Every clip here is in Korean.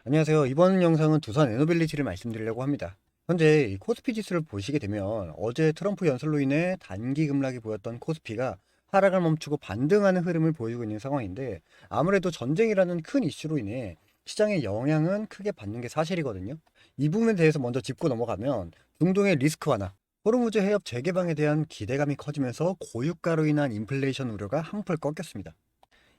안녕하세요. 이번 영상은 두산 에너빌리티를 말씀드리려고 합니다. 현재 이 코스피 지수를 보시게 되면 어제 트럼프 연설로 인해 단기 급락이 보였던 코스피가 하락을 멈추고 반등하는 흐름을 보이고 있는 상황인데, 아무래도 전쟁이라는 큰 이슈로 인해 시장의 영향은 크게 받는 게 사실이거든요. 이 부분에 대해서 먼저 짚고 넘어가면, 중동의 리스크 완화, 호르무즈 해협 재개방에 대한 기대감이 커지면서 고유가로 인한 인플레이션 우려가 한풀 꺾였습니다.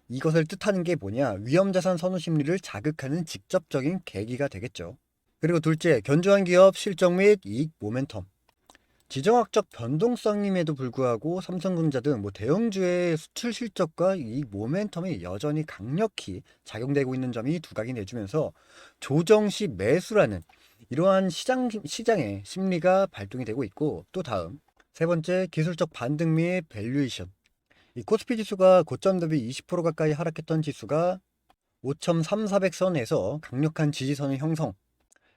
이것을 뜻하는 게 뭐냐? 위험자산 선호 심리를 자극하는 직접적인 계기가 되겠죠. 그리고 둘째, 견조한 기업 실적 및 이익 모멘텀. 지정학적 변동성임에도 불구하고 삼성전자 등 대형주의 수출 실적과 이익 모멘텀이 여전히 강력히 작용되고 있는 점이 두각이 내주면서 조정 시 매수라는 이러한 시장의 심리가 발동이 되고 있고, 또 다음 세 번째, 기술적 반등 및 밸류에이션. 이 코스피 지수가 고점 대비 20% 가까이 하락했던 지수가 5.3400선에서 강력한 지지선의 형성,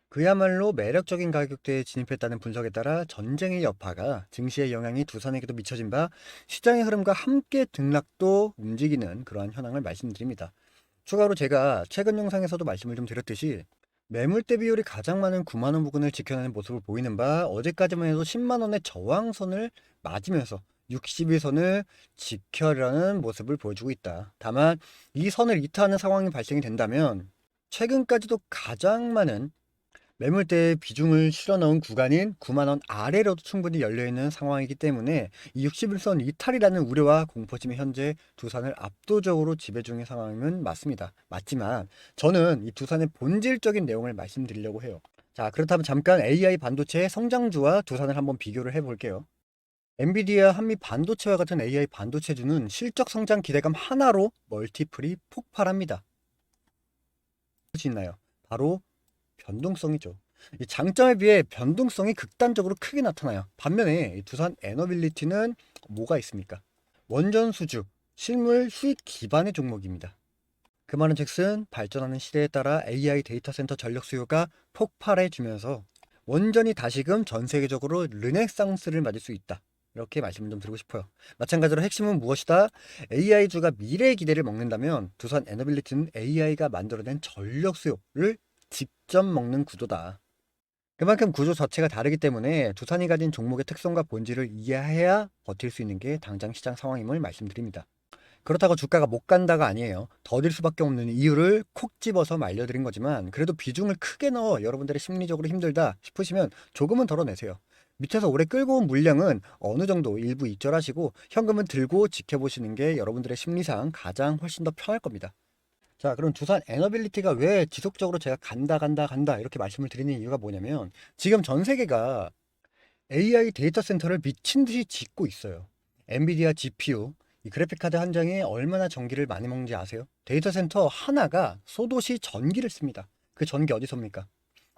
그야말로 매력적인 가격대에 진입했다는 분석에 따라 전쟁의 여파가 증시의 영향이 두산에게도 미쳐진 바 시장의 흐름과 함께 등락도 움직이는 그러한 현황을 말씀드립니다. 추가로 제가 최근 영상에서도 말씀을 좀 드렸듯이 매물대 비율이 가장 많은 9만원 부근을 지켜내는 모습을 보이는 바, 어제까지만 해도 10만원의 저항선을 맞으면서 60일선을 지켜라는 모습을 보여주고 있다. 다만 이 선을 이탈하는 상황이 발생이 된다면 최근까지도 가장 많은 매물대의 비중을 실어넣은 구간인 9만원 아래로도 충분히 열려있는 상황이기 때문에 이 61선 이탈이라는 우려와 공포심이 현재 두산을 압도적으로 지배 중인 상황은 맞습니다. 맞지만 저는 이 두산의 본질적인 내용을 말씀드리려고 해요. 자, 그렇다면 잠깐 AI 반도체의 성장주와 두산을 한번 비교를 해볼게요. 엔비디아, 한미 반도체와 같은 AI 반도체주는 실적 성장 기대감 하나로 멀티플이 폭발합니다. 무엇이 있나요? 바로 변동성이죠. 이 장점에 비해 변동성이 극단적으로 크게 나타나요. 반면에 이 두산 에너빌리티는 뭐가 있습니까? 원전 수주, 실물 수익 기반의 종목입니다. 그 말은 즉슨 발전하는 시대에 따라 AI 데이터 센터 전력 수요가 폭발해지면서 원전이 다시금 전 세계적으로 르네상스를 맞을 수 있다. 이렇게 말씀을 좀 드리고 싶어요. 마찬가지로 핵심은 무엇이다? AI주가 미래의 기대를 먹는다면 두산 에너빌리티는 AI가 만들어낸 전력 수요를 직접 먹는 구도다. 그만큼 구조 자체가 다르기 때문에 두산이 가진 종목의 특성과 본질을 이해해야 버틸 수 있는 게 당장 시장 상황임을 말씀드립니다. 그렇다고 주가가 못 간다가 아니에요. 더딜 수밖에 없는 이유를 콕 집어서 말려드린 거지만, 그래도 비중을 크게 넣어 여러분들의 심리적으로 힘들다 싶으시면 조금은 덜어내세요. 밑에서 오래 끌고 온 물량은 어느 정도 일부 익절하시고 현금은 들고 지켜보시는 게 여러분들의 심리상 가장 훨씬 더 편할 겁니다. 자, 그럼 두산 에너빌리티가 왜 지속적으로 제가 간다 이렇게 말씀을 드리는 이유가 뭐냐면, 지금 전 세계가 AI 데이터 센터를 미친 듯이 짓고 있어요. 엔비디아 GPU, 이 그래픽카드 한 장이 얼마나 전기를 많이 먹는지 아세요? 데이터 센터 하나가 소도시 전기를 씁니다. 그 전기 어디서 옵니까?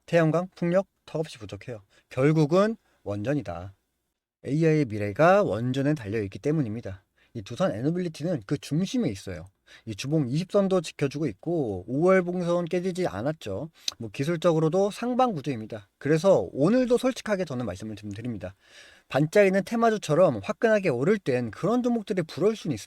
태양광, 풍력 턱없이 부족해요. 결국은 원전이다. AI의 미래가 원전에 달려있기 때문입니다. 이 두산 에너빌리티는 그 중심에 있어요. 이 주봉 20선도 지켜주고 있고 5월 봉선 깨지지 않았죠. 기술적으로도 상방 구조입니다. 그래서 오늘도 솔직하게 저는 말씀을 좀 드립니다. 반짝이는 테마주처럼 화끈하게 오를 땐 그런 종목들이 부러울 수는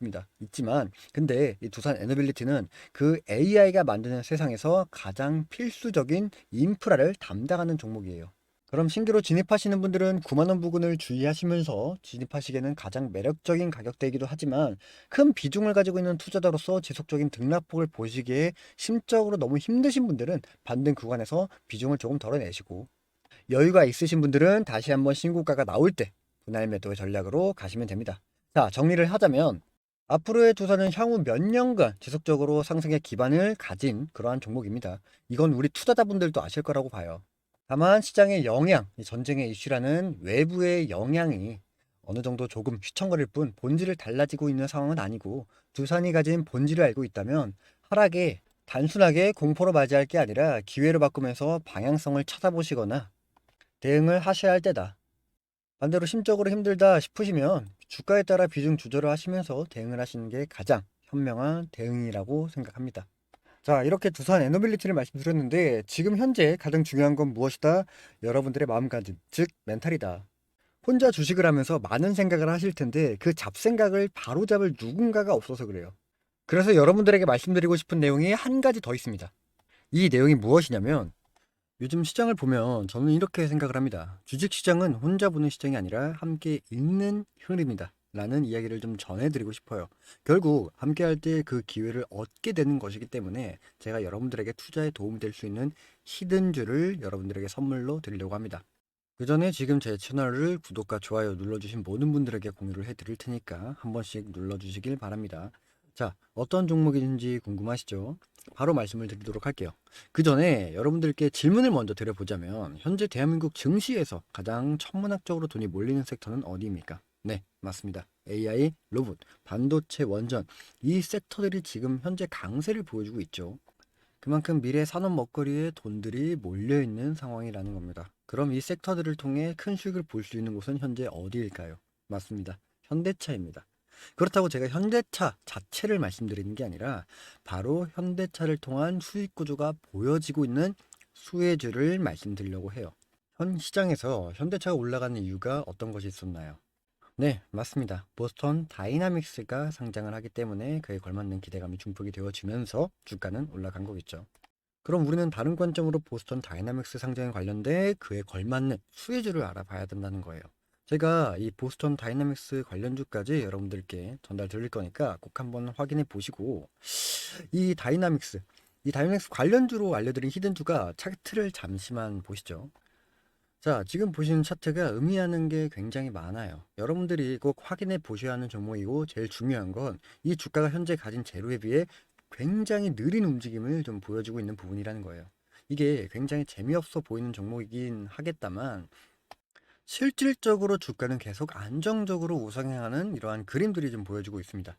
있지만 근데 이 두산 에너빌리티는 그 AI가 만드는 세상에서 가장 필수적인 인프라를 담당하는 종목이에요. 그럼 신규로 진입하시는 분들은 9만원 부근을 주의하시면서 진입하시기에는 가장 매력적인 가격대이기도 하지만, 큰 비중을 가지고 있는 투자자로서 지속적인 등락폭을 보시기에 심적으로 너무 힘드신 분들은 반등 구간에서 비중을 조금 덜어내시고, 여유가 있으신 분들은 다시 한번 신고가가 나올 때 분할 매도의 전략으로 가시면 됩니다. 자, 정리를 하자면 앞으로의 두산은 향후 몇 년간 지속적으로 상승의 기반을 가진 그러한 종목입니다. 이건 우리 투자자분들도 아실 거라고 봐요. 다만 시장의 영향, 전쟁의 이슈라는 외부의 영향이 어느 정도 조금 휘청거릴 뿐 본질을 달라지고 있는 상황은 아니고, 두산이 가진 본질을 알고 있다면 하락에 단순하게 공포로 맞이할 게 아니라 기회로 바꾸면서 방향성을 찾아보시거나 대응을 하셔야 할 때다. 반대로 심적으로 힘들다 싶으시면 주가에 따라 비중 조절을 하시면서 대응을 하시는 게 가장 현명한 대응이라고 생각합니다. 자, 이렇게 두산 에너빌리티를 말씀드렸는데, 지금 현재 가장 중요한 건 무엇이다? 여러분들의 마음가짐, 즉 멘탈이다. 혼자 주식을 하면서 많은 생각을 하실 텐데 그 잡생각을 바로잡을 누군가가 없어서 그래요. 그래서 여러분들에게 말씀드리고 싶은 내용이 한 가지 더 있습니다. 이 내용이 무엇이냐면 요즘 시장을 보면 저는 이렇게 생각을 합니다. 주식시장은 혼자 보는 시장이 아니라 함께 읽는 흐름이다 라는 이야기를 좀 전해드리고 싶어요. 결국 함께 할 때 그 기회를 얻게 되는 것이기 때문에 제가 여러분들에게 투자에 도움이 될 수 있는 히든주를 여러분들에게 선물로 드리려고 합니다. 그 전에 지금 제 채널을 구독과 좋아요 눌러주신 모든 분들에게 공유를 해드릴 테니까 한 번씩 눌러주시길 바랍니다. 자, 어떤 종목인지 궁금하시죠? 바로 말씀을 드리도록 할게요. 그 전에 여러분들께 질문을 먼저 드려보자면 현재 대한민국 증시에서 가장 천문학적으로 돈이 몰리는 섹터는 어디입니까? 네, 맞습니다. AI, 로봇, 반도체, 원전 이 섹터들이 지금 현재 강세를 보여주고 있죠. 그만큼 미래 산업 먹거리에 돈들이 몰려있는 상황이라는 겁니다. 그럼 이 섹터들을 통해 큰 수익을 볼 수 있는 곳은 현재 어디일까요? 맞습니다. 현대차입니다. 그렇다고 제가 현대차 자체를 말씀드리는 게 아니라 바로 현대차를 통한 수익 구조가 보여지고 있는 수혜주를 말씀드리려고 해요. 현 시장에서 현대차가 올라가는 이유가 어떤 것이 있었나요? 네, 맞습니다. 보스턴 다이나믹스가 상장을 하기 때문에 그에 걸맞는 기대감이 중폭이 되어지면서 주가는 올라간 거겠죠. 그럼 우리는 다른 관점으로 보스턴 다이나믹스 상장에 관련돼 그에 걸맞는 수혜주를 알아봐야 된다는 거예요. 제가 이 보스턴 다이나믹스 관련주까지 여러분들께 전달 드릴 거니까 꼭 한번 확인해 보시고 이 다이나믹스, 이 다이나믹스 관련주로 알려드린 히든주가 차트를 잠시만 보시죠. 자, 지금 보시는 차트가 의미하는 게 굉장히 많아요. 여러분들이 꼭 확인해 보셔야 하는 종목이고 제일 중요한 건 이 주가가 현재 가진 재료에 비해 굉장히 느린 움직임을 좀 보여주고 있는 부분이라는 거예요. 이게 굉장히 재미없어 보이는 종목이긴 하겠다만 실질적으로 주가는 계속 안정적으로 우상향하는 이러한 그림들이 좀 보여주고 있습니다.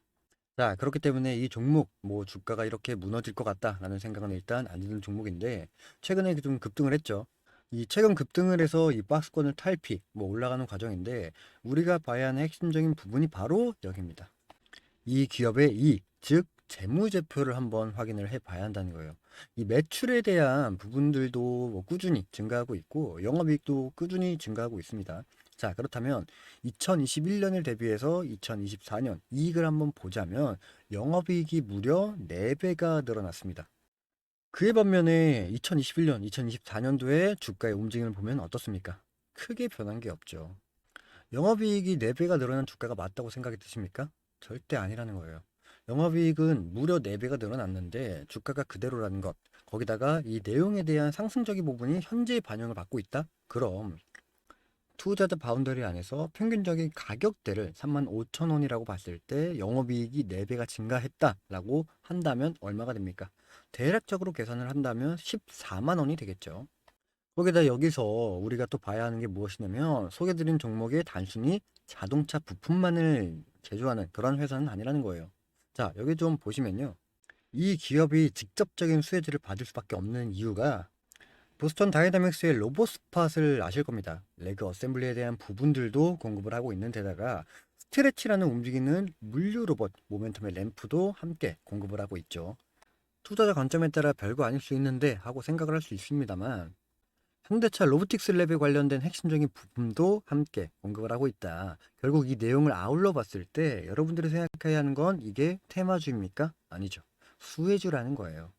자, 그렇기 때문에 이 종목, 뭐 주가가 이렇게 무너질 것 같다라는 생각은 일단 안 드는 종목인데 최근에 좀 급등을 했죠. 이 최근 급등을 해서 이 박스권을 탈피, 뭐 올라가는 과정인데 우리가 봐야 하는 핵심적인 부분이 바로 여기입니다. 이 기업의 이익, 즉 재무제표를 한번 확인을 해 봐야 한다는 거예요. 이 매출에 대한 부분들도 뭐 꾸준히 증가하고 있고 영업이익도 꾸준히 증가하고 있습니다. 자, 그렇다면 2021년을 대비해서 2024년 이익을 한번 보자면 영업이익이 무려 4배가 늘어났습니다. 그에 반면에 2021년, 2024년도에 주가의 움직임을 보면 어떻습니까? 크게 변한 게 없죠. 영업이익이 4배가 늘어난 주가가 맞다고 생각이 드십니까? 절대 아니라는 거예요. 영업이익은 무려 4배가 늘어났는데 주가가 그대로라는 것. 거기다가 이 내용에 대한 상승적인 부분이 현재 반영을 받고 있다? 그럼 투자자 바운더리 안에서 평균적인 가격대를 35,000원이라고 봤을 때 영업이익이 4배가 증가했다라고 한다면 얼마가 됩니까? 대략적으로 계산을 한다면 14만 원이 되겠죠. 거기다 여기서 우리가 또 봐야 하는 게 무엇이냐면 소개드린 종목에 단순히 자동차 부품만을 제조하는 그런 회사는 아니라는 거예요. 자, 여기 좀 보시면요. 이 기업이 직접적인 수혜주를 받을 수밖에 없는 이유가 보스턴 다이나믹스의 로봇 스팟을 아실 겁니다. 레그 어셈블리에 대한 부분들도 공급을 하고 있는 데다가 스트레치라는 움직이는 물류 로봇 모멘텀의 램프도 함께 공급을 하고 있죠. 투자자 관점에 따라 별거 아닐 수 있는데 하고 생각을 할 수 있습니다만 현대차 로보틱스 랩에 관련된 핵심적인 부품도 함께 언급을 하고 있다. 결국 이 내용을 아울러 봤을 때 여러분들이 생각해야 하는 건 이게 테마주입니까? 아니죠. 수혜주라는 거예요.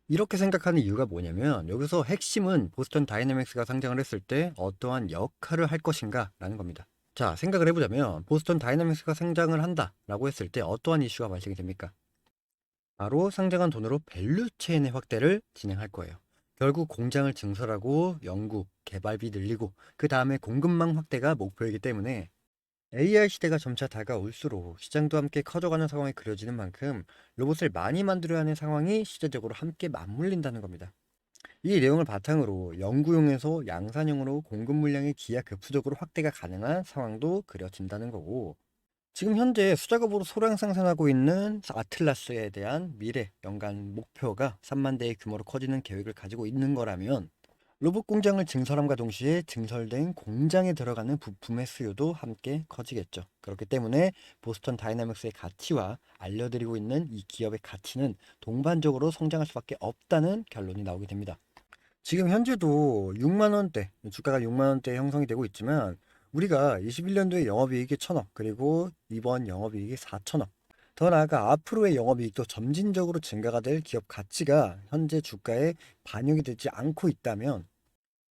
이렇게 생각하는 이유가 뭐냐면 여기서 핵심은 보스턴 다이내믹스가 상장을 했을 때 어떠한 역할을 할 것인가 라는 겁니다. 자, 생각을 해보자면 보스턴 다이내믹스가 상장을 한다 라고 했을 때 어떠한 이슈가 발생이 됩니까? 바로 상장한 돈으로 밸류 체인의 확대를 진행할 거예요. 결국 공장을 증설하고 연구, 개발비 늘리고 그 다음에 공급망 확대가 목표이기 때문에 AI 시대가 점차 다가올수록 시장도 함께 커져가는 상황이 그려지는 만큼 로봇을 많이 만들어야 하는 상황이 시대적으로 함께 맞물린다는 겁니다. 이 내용을 바탕으로 연구용에서 양산형으로 공급 물량이 기하급수적으로 확대가 가능한 상황도 그려진다는 거고 지금 현재 수작업으로 소량 생산하고 있는 아틀라스에 대한 미래 연간 목표가 3만 대의 규모로 커지는 계획을 가지고 있는 거라면 로봇 공장을 증설함과 동시에 증설된 공장에 들어가는 부품의 수요도 함께 커지겠죠. 그렇기 때문에 보스턴 다이나믹스의 가치와 알려드리고 있는 이 기업의 가치는 동반적으로 성장할 수밖에 없다는 결론이 나오게 됩니다. 지금 현재도 6만 원대, 주가가 6만 원대에 형성이 되고 있지만 우리가 21년도에 영업이익이 1,000억, 그리고 이번 영업이익이 4,000억. 더 나아가 앞으로의 영업이익도 점진적으로 증가가 될 기업 가치가 현재 주가에 반영이 되지 않고 있다면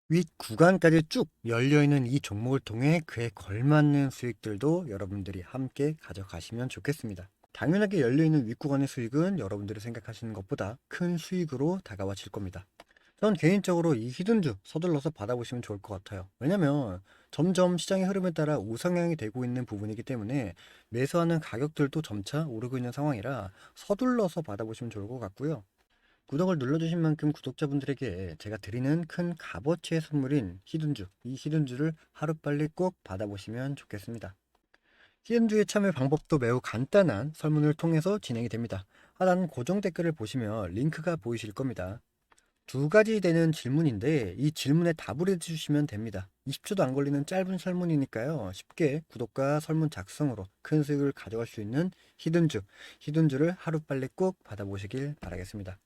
윗 구간까지 쭉 열려있는 이 종목을 통해 그에 걸맞는 수익들도 여러분들이 함께 가져가시면 좋겠습니다. 당연하게 열려있는 윗구간의 수익은 여러분들이 생각하시는 것보다 큰 수익으로 다가와질 겁니다. 전 개인적으로 이 히든주 서둘러서 받아보시면 좋을 것 같아요. 왜냐면 점점 시장의 흐름에 따라 우상향이 되고 있는 부분이기 때문에 매수하는 가격들도 점차 오르고 있는 상황이라 서둘러서 받아보시면 좋을 것 같고요. 구독을 눌러주신 만큼 구독자분들에게 제가 드리는 큰 값어치의 선물인 히든주, 이 히든주를 하루빨리 꼭 받아보시면 좋겠습니다. 히든주의 참여 방법도 매우 간단한 설문을 통해서 진행이 됩니다. 하단 고정 댓글을 보시면 링크가 보이실 겁니다. 두 가지 되는 질문인데 이 질문에 답을 해주시면 됩니다. 20초도 안 걸리는 짧은 설문이니까요. 쉽게 구독과 설문 작성으로 큰 수익을 가져갈 수 있는 히든주를 하루빨리 꼭 받아보시길 바라겠습니다.